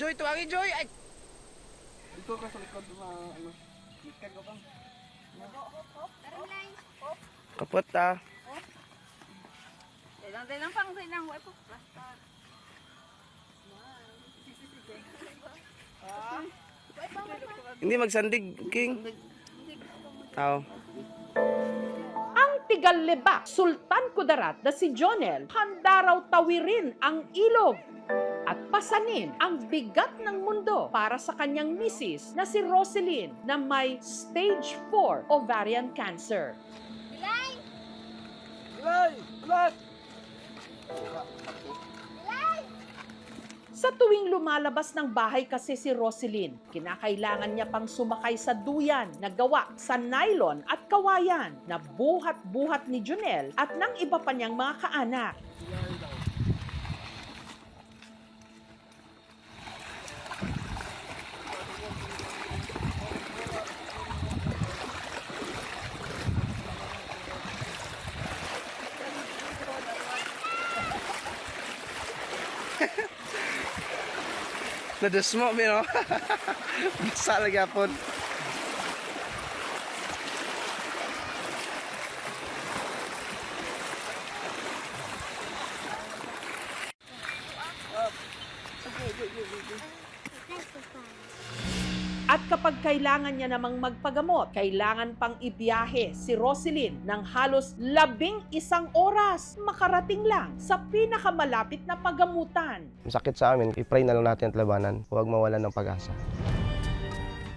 Joy, tuwagi Joy! Ay! Dito ka sa likod mga ano. Likod ka bang? Kapot ah. Dailang pang dailang wala po. Basta. Hindi magsandig, King. Aw. Ang Tigal-Lebak, Sultan Kudarat na si Jonel, handa raw tawirin ang ilog at pasanin ang bigat ng mundo para sa kanyang misis na si Roselyn na may stage 4 ovarian cancer. Ilay! Ulat! Sa tuwing lumalabas ng bahay kasi si Roselyn, kinakailangan niya pang sumakay sa duyan na gawa sa nylon at kawayan na buhat-buhat ni Jonel at ng iba pa niyang mga kaanak. Nadusmo, no? Basa lagi apon. At kapag kailangan niya namang magpagamot, kailangan pang ibiyahe si Roselyn ng halos 11 oras makarating lang sa pinakamalapit na pagamutan. Masakit sa amin, i-pray na lang natin at labanan. Huwag mawalan ng pag-asa.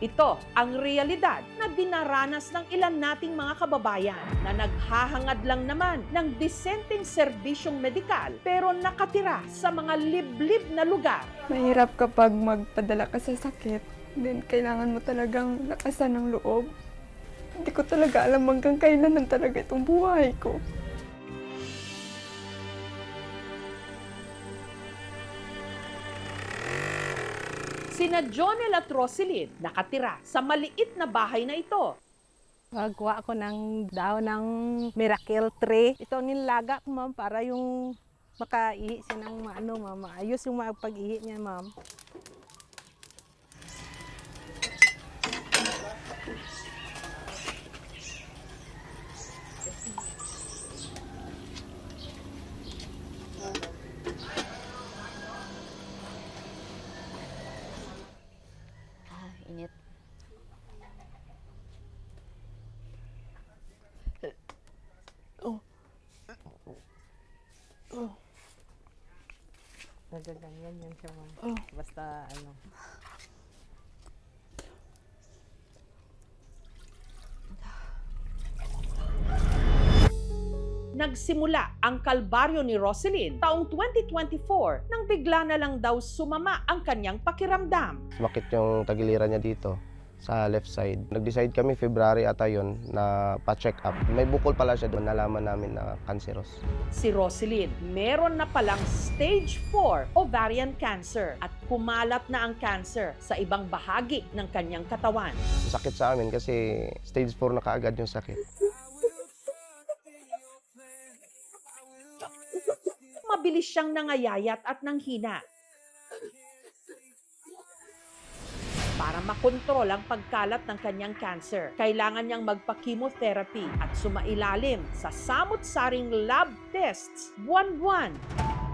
Ito ang realidad na dinaranas ng ilan nating mga kababayan na naghahangad lang naman ng disenteng serbisyong medikal pero nakatira sa mga liblib na lugar. Mahirap kapag magpadala ka sa sakit. Then, kailangan mo talagang lakasan ng loob. Hindi ko talaga alam hanggang kailan lang talaga itong buhay ko. Sina Jonel at Roselyn nakatira sa maliit na bahay na ito. Gagawa ako ng daw ng miracle tree. Ito nilaga ko, ma'am, para yung makaihi siya ng ano, ma'am. Maayos yung pag-ihi niya, ma'am. Init. Nagaganyan yan siya, ma'am. Basta ano. Nagsimula ang kalbaryo ni Roselyn taong 2024 nang bigla na lang daw sumama ang kanyang pakiramdam. Sumakit yung tagiliran niya dito sa left side. Nag-decide kami February ata yun na pa-check up. May bukol pala siya doon, nalaman namin na cancerous. Si Roselyn, meron na palang stage 4 ovarian cancer at kumalat na ang cancer sa ibang bahagi ng kanyang katawan. Sakit sa amin kasi stage 4 na kaagad yung sakit. Mabilis siyang nangayayat at nanghina. Para makontrol ang pagkalat ng kanyang cancer, kailangan niyang magpa-chemotherapy at sumailalim sa samut-saring lab tests buwan-buwan.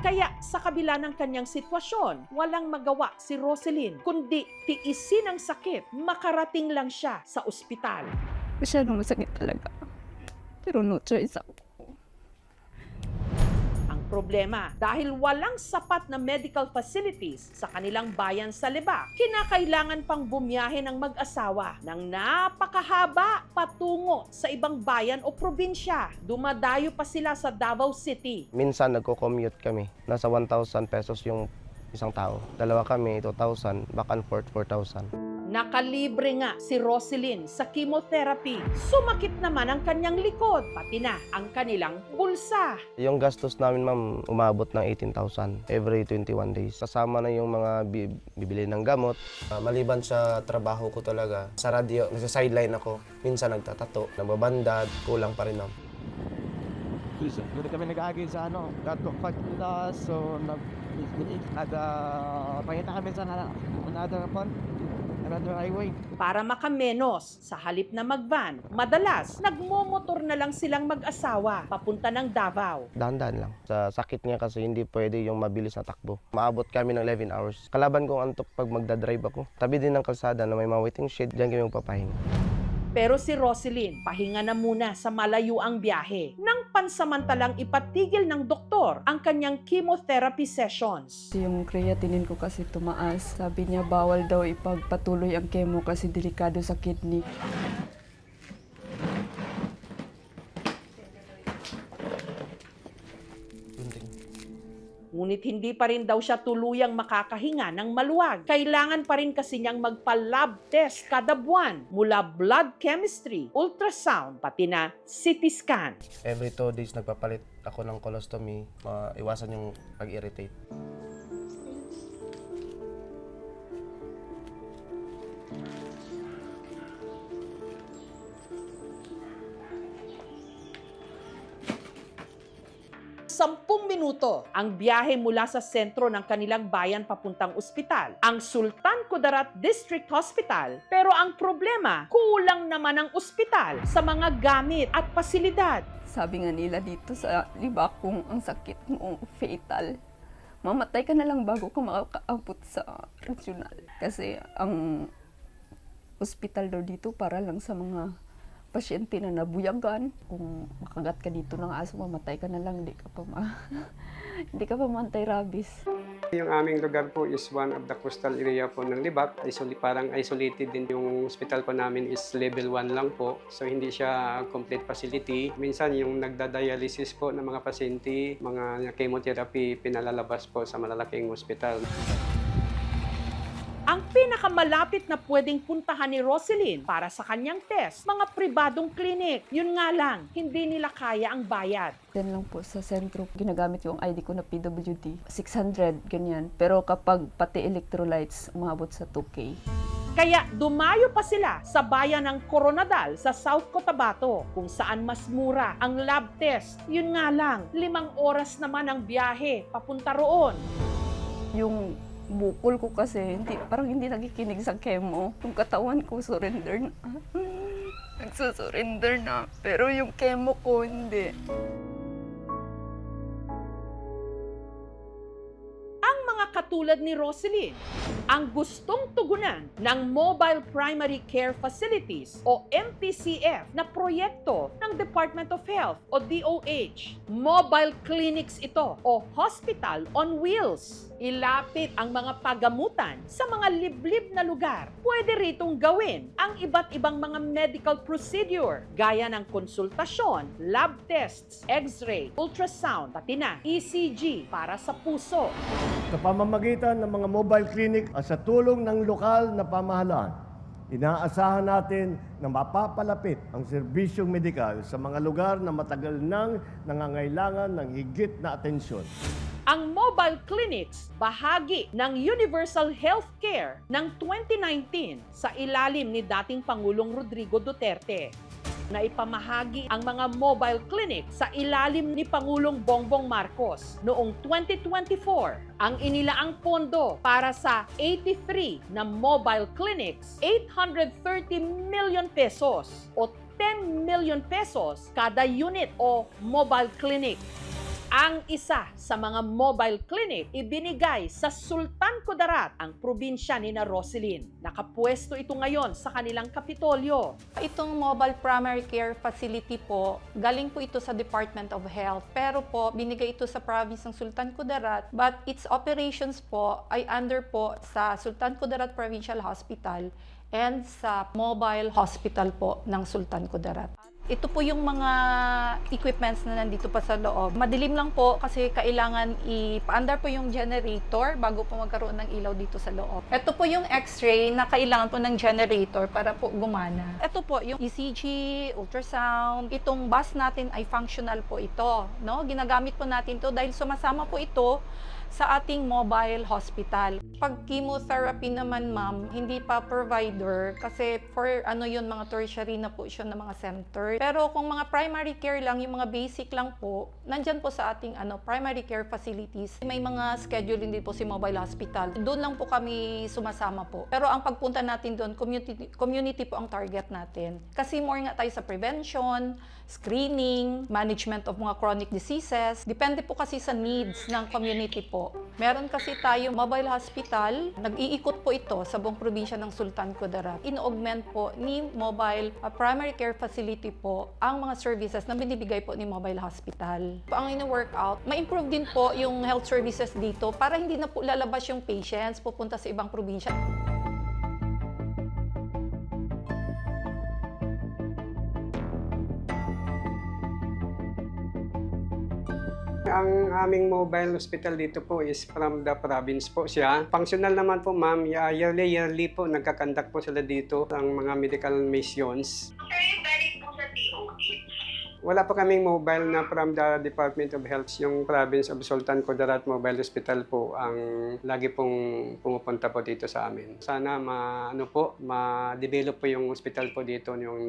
Kaya sa kabila ng kanyang sitwasyon, walang magawa si Roselyn kundi tiisin ang sakit, makarating lang siya sa ospital. Masyadong masakit talaga. Pero no choice ako. Problema, dahil walang sapat na medical facilities sa kanilang bayan sa Lebak, kinakailangan pang bumiyahe ng mag-asawa ng napakahaba patungo sa ibang bayan o probinsya. Dumadayo pa sila sa Davao City. Minsan nagko-commute kami. Nasa 1,000 pesos yung isang tao. Dalawa kami, 2,000, back and forth 4,000. Nakalibre nga si Roselyn sa chemotherapy. Sumakit naman ang kanyang likod, pati na ang kanilang bulsa. Yung gastos namin, ma'am, umabot ng 18,000 every 21 days. Kasama na yung mga bibili ng gamot. Maliban sa trabaho ko talaga, sa radyo, nasa-sideline ako. Minsan nagtatato, nagbabandad, kulang pa rin, ma'am. Doon kami nag-aagay sa ano, God of Facultas, so Pahita kami sa another highway. Para makamenos, sa halip na magvan, madalas nagmomotor na lang silang mag-asawa papunta ng Davao. Dahan-dahan lang. Sa sakit niya kasi hindi pwede yung mabilis na takbo. Maabot kami ng 11 hours. Kalaban ko ang antok pag magdadrive ako. Tabi din ng kalsada na may mga waiting shed, diyan kami magpapahinga. Pero si Roselyn, pahinga na muna sa malayuang biyahe nang pansamantalang ipatigil ng doktor ang kanyang chemotherapy sessions. Yung creatinine ko kasi tumaas. Sabi niya bawal daw ipagpatuloy ang chemo kasi delikado sa kidney. Ngunit hindi pa rin daw siya tuluyang makakahinga ng maluwag. Kailangan pa rin kasi niyang magpa-lab test kada buwan mula blood chemistry, ultrasound, pati na CT scan. Every 2 days nagpapalit ako ng colostomy, maiwasan yung pag-irritate. Sampung minuto ang biyahe mula sa sentro ng kanilang bayan papuntang ospital, ang Sultan Kudarat District Hospital. Pero ang problema, kulang naman ang ospital sa mga gamit at pasilidad. Sabi nga nila dito sa Libak, kung ang sakit mo fatal, mamatay ka na lang bago ka makakaabot sa regional. Kasi ang ospital daw dito para lang sa mga pasyente na nabuyagan. Kung makagat ka dito ng aso, mamatay ka na lang, hindi ka pa mantay rabies. Yung aming lugar po is one of the coastal area po ng Libak. Parang isolated din yung hospital po namin is level 1 lang po. So hindi siya complete facility. Minsan yung nagda-dialysis po ng mga pasyente, mga chemotherapy, pinalalabas po sa malalaking hospital. Ang pinakamalapit na pwedeng puntahan ni Roselyn para sa kanyang test, mga pribadong klinik. Yun nga lang, hindi nila kaya ang bayad. Yan lang po sa sentro, ginagamit yung ID ko na PWD. 600, ganyan. Pero kapag pati electrolytes, umabot sa 2K. Kaya dumayo pa sila sa bayan ng Coronadal sa South Cotabato, kung saan mas mura ang lab test. Yun nga lang, 5 oras naman ang biyahe papunta roon. Yung bukol ko kasi, parang hindi nakikinig sa chemo. Yung katawan ko, surrender na. Nagsusurrender na. Pero yung chemo ko, hindi. Ang mga katulad ni Roselyn, ang gustong tugunan ng Mobile Primary Care Facilities o MPCF na proyekto ng Department of Health o DOH. Mobile clinics ito o Hospital on Wheels. Ilapit ang mga pagamutan sa mga liblib na lugar. Pwede ritong gawin ang iba't ibang mga medical procedure gaya ng konsultasyon, lab tests, x-ray, ultrasound, pati na ECG para sa puso. Sa pamamagitan ng mga mobile clinic at sa tulong ng lokal na pamahalaan, inaasahan natin na mapapalapit ang serbisyong medikal sa mga lugar na matagal nang nangangailangan ng higit na atensyon. Ang mobile clinics, bahagi ng Universal Healthcare ng 2019 sa ilalim ni dating Pangulong Rodrigo Duterte. Naipamahagi ang mga mobile clinic sa ilalim ni Pangulong Bongbong Marcos noong 2024. Ang inilaang pondo para sa 83 na mobile clinics, 830 million pesos o 10 million pesos kada unit o mobile clinic. Ang isa sa mga mobile clinic ibinigay sa Sultan Kudarat, ang probinsya ni Roselyn. Nakapwesto ito ngayon sa kanilang kapitolyo. Itong mobile primary care facility po, galing po ito sa Department of Health. Pero po, binigay ito sa province ng Sultan Kudarat. But its operations po ay under po sa Sultan Kudarat Provincial Hospital and sa mobile hospital po ng Sultan Kudarat. Ito po yung mga equipments na nandito pa sa loob. Madilim lang po kasi kailangan ipaandar po yung generator bago po magkaroon ng ilaw dito sa loob. Ito po yung x-ray na kailangan po ng generator para po gumana. Ito po yung ECG, ultrasound. Itong bus natin ay functional po ito. No? Ginagamit po natin to dahil sumasama po ito sa ating mobile hospital. Pag chemotherapy naman, ma'am, hindi pa provider kasi for yun, mga tertiary na po siya ng mga centers. care. Pero kung mga primary care lang, yung mga basic lang po, nandyan po sa ating primary care facilities. May mga scheduling din po si mobile hospital. Doon lang po kami sumasama po. Pero ang pagpunta natin doon, community po ang target natin. Kasi more nga tayo sa prevention, screening, management of mga chronic diseases. Depende po kasi sa needs ng community po. Meron kasi tayo mobile hospital. Nag-iikot po ito sa buong probinsya ng Sultan Kudarat. In-augment po ni mobile primary care facility po ang mga services na binibigay po ni mobile hospital. Ang ino-workout, ma-improve din po yung health services dito para hindi na po lalabas yung patients pupunta sa ibang probinsya. Ang aming mobile hospital dito po is from the province po siya. Functional naman po ma'am, yearly po nagkakandak po sila dito ang mga medical missions. Sir, yung galing po sa DOH. Wala pa kaming mobile na from the Department of Health. Yung province of Sultan Kudarat Mobile Hospital po ang lagi pong pumupunta po dito sa amin. Sana ma-develop po yung hospital po dito yung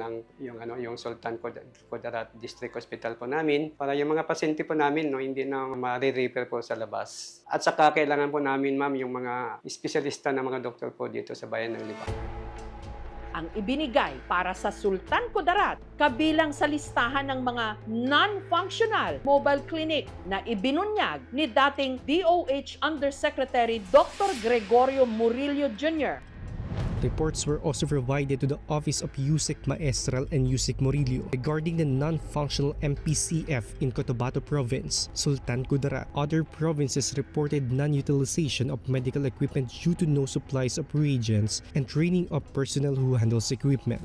Sultan Kudarat District Hospital po namin para yung mga pasyente po namin hindi na ma-refer po sa labas. At saka kailangan po namin ma'am yung mga espesyalista na mga doktor po dito sa bayan ng Libak. Ang ibinigay para sa Sultan Kudarat kabilang sa listahan ng mga non-functional mobile clinic na ibinunyag ni dating DOH Undersecretary Dr. Gregorio Murillo Jr. Reports were also provided to the Office of Yusek Maestral and Yusek Murillo regarding the non-functional MPCF in Cotabato Province, Sultan Kudarat. Other provinces reported non-utilization of medical equipment due to no supplies of reagents and training of personnel who handles equipment.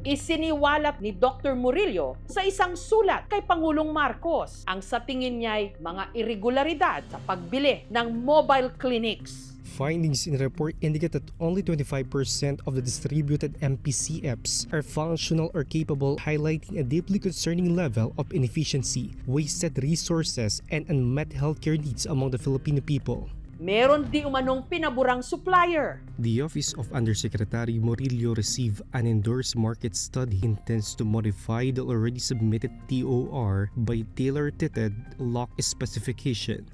Isiniwalat ni Dr. Murillo sa isang sulat kay Pangulong Marcos ang sa tingin niya'y mga irregularidad sa pagbili ng mobile clinics. Findings in the report indicate that only 25% of the distributed MPCFs are functional or capable, highlighting a deeply concerning level of inefficiency, wasted resources, and unmet healthcare needs among the Filipino people. Meron di umanong pinaburang supplier. The Office of Undersecretary Murillo received an endorsed market study intends to modify the already submitted TOR by tailor-fitted lock specification.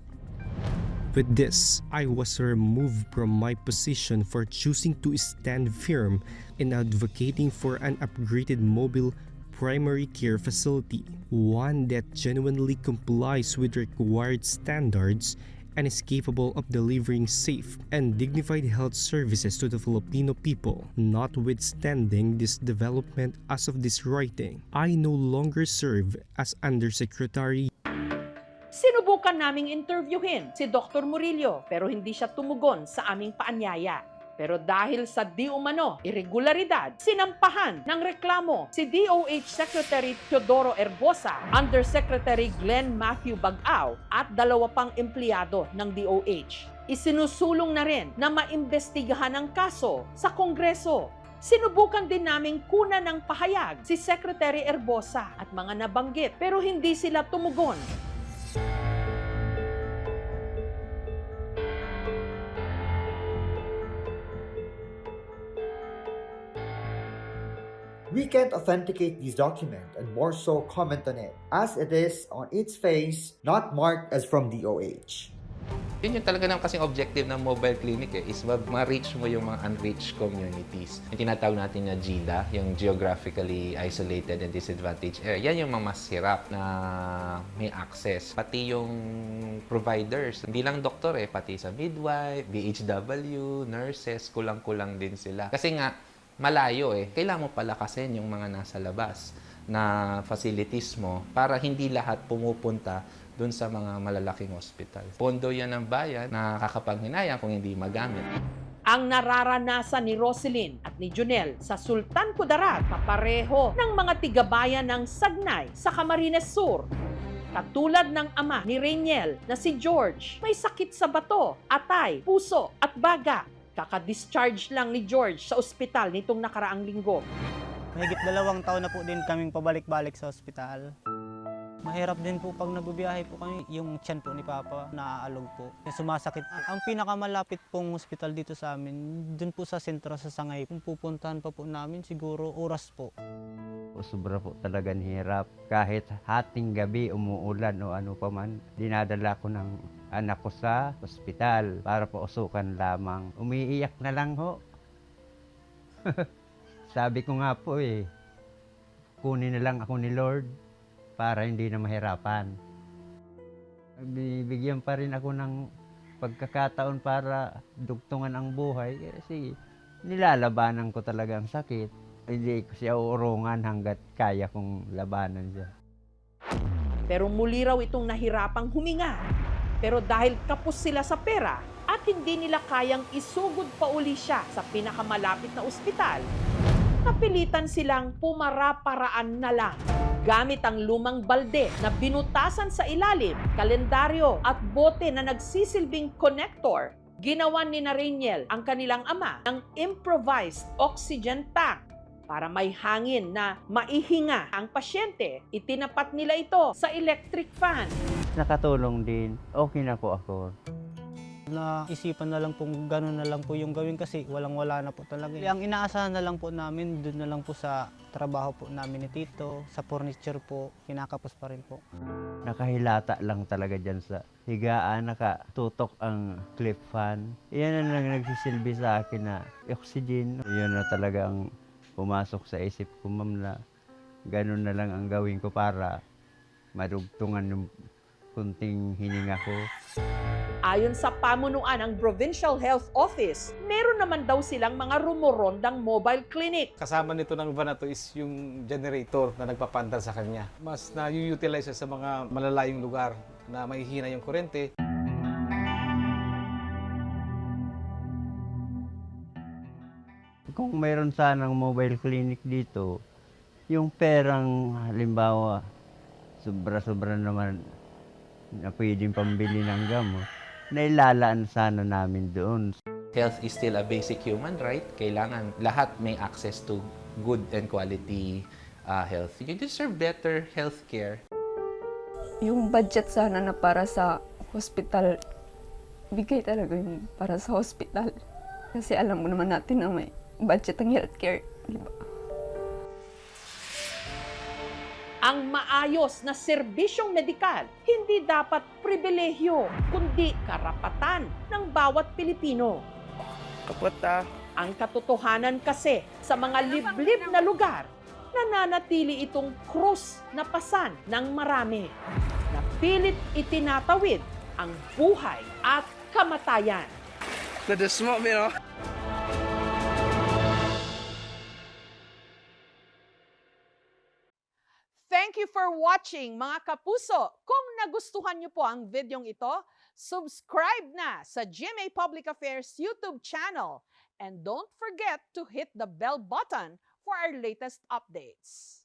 With this, I was removed from my position for choosing to stand firm in advocating for an upgraded mobile primary care facility, one that genuinely complies with required standards and is capable of delivering safe and dignified health services to the Filipino people. Notwithstanding this development as of this writing, I no longer serve as Undersecretary. Sinubukan naming interviewin si Dr. Murillo pero hindi siya tumugon sa aming paanyaya. Pero dahil sa di umano irregularidad, sinampahan ng reklamo si DOH Secretary Teodoro Herbosa, Undersecretary Glenn Matthew Bagao at 2 pang empleyado ng DOH. Isinusulong na rin na maimbestigahan ang kaso sa Kongreso. Sinubukan din naming kunan ng pahayag si Secretary Herbosa at mga nabanggit pero hindi sila tumugon. We can't authenticate this document and more so comment on it, as it is on its face not marked as from DOH. Yun yung talaga ng kasing objective ng mobile clinic is ma-reach mo yung mga unreached communities. Yung tinatawag natin na GIDA, yung Geographically Isolated and Disadvantaged Area. Yan yung mga mas hirap na may access. Pati yung providers, hindi lang doktor pati sa midwife, BHW, nurses, kulang-kulang din sila. Kasi nga, malayo kailangan mo palakasin yung mga nasa labas na facilities mo para hindi lahat pumupunta dun sa mga malalaking hospital. Pondo yan ng bayan na kakapanghinayang kung hindi magamit. Ang nararanasan ni Roselyn at ni Junel sa Sultan Kudarat kapareho ng mga tigabayan ng Sagnay sa Camarines Sur. Katulad ng ama ni Rainiel na si George, may sakit sa bato, atay, puso at baga. Kaka-discharge lang ni George sa ospital nitong nakaraang linggo. Mahigit 2 taon na po din kaming pabalik-balik sa ospital. Mahirap din po pag nagbibiyahe po kami, yung tiyan po ni Papa naaalog po. Sumasakit po. Ang pinakamalapit pong ospital dito sa amin, dun po sa sentro sa Sangay. Kung pupuntahan pa po namin, siguro oras po. Sobra po talaga hirap. Kahit hating gabi umuulan o ano pa man, dinadala ko ng anak ko sa ospital para po usukan lamang. Umiiyak na lang ho. Sabi ko nga po kunin na lang ako ni Lord para hindi na mahirapan. Bibigyan pa rin ako ng pagkakataon para dugtungan ang buhay kasi nilalabanan ko talaga ang sakit. Hindi ko siya uurungan hanggat kaya kong labanan siya. Pero muli raw itong nahirapang huminga. Pero dahil kapos sila sa pera at hindi nila kayang isugod pa uli siya sa pinakamalapit na ospital, napilitan silang pumara-paraan na lang. Gamit ang lumang balde na binutasan sa ilalim, kalendaryo at bote na nagsisilbing connector, ginawan ni Nariniel ang kanilang ama ng improvised oxygen tank. Para may hangin na maihinga ang pasyente, itinapat nila ito sa electric fan. Nakatulong din. Okay na po ako. Naisipan na lang po gano'n na lang po yung gawin kasi walang-wala na po talaga. Ang inaasahan na lang po namin, doon na lang po sa trabaho po namin ni Tito, sa furniture po, kinakapos pa rin po. Nakahilata lang talaga dyan sa higaan, nakatutok ang clip fan. Iyan na lang nagsisilbi sa akin na oxygen. Iyan na talaga ang pumasok sa isip ko, ma'am, na ganun na lang ang gawin ko para madugtungan yung kunting hininga ko. Ayon sa pamunuan ng Provincial Health Office, meron naman daw silang mga rumorondang mobile clinic. Kasama nito ng van na to is yung generator na nagpapandar sa kanya. Mas na-utilize sa mga malalayong lugar na mahihina yung kurente. Kung mayroon sanang mobile clinic dito, yung perang halimbawa, sobra-sobra naman na pwedeng pambili ng gamot, nailalaan sana namin doon. Health is still a basic human right. Kailangan lahat may access to good and quality health. You deserve better health care. Yung budget sana na para sa hospital, bigay talaga yung para sa hospital. Kasi alam mo naman natin na may budget ang healthcare, di ba? Ang maayos na serbisyong medikal hindi dapat pribilehyo, kundi karapatan ng bawat Pilipino. Kapot Ang katotohanan kasi sa mga liblib na lugar, nananatili itong krus na pasan ng marami na pilit itinatawid ang buhay at kamatayan. Nadasmo, no? Thank you for watching, mga kapuso. Kung nagustuhan niyo po ang videong ito, subscribe na sa GMA Public Affairs YouTube channel. And don't forget to hit the bell button for our latest updates.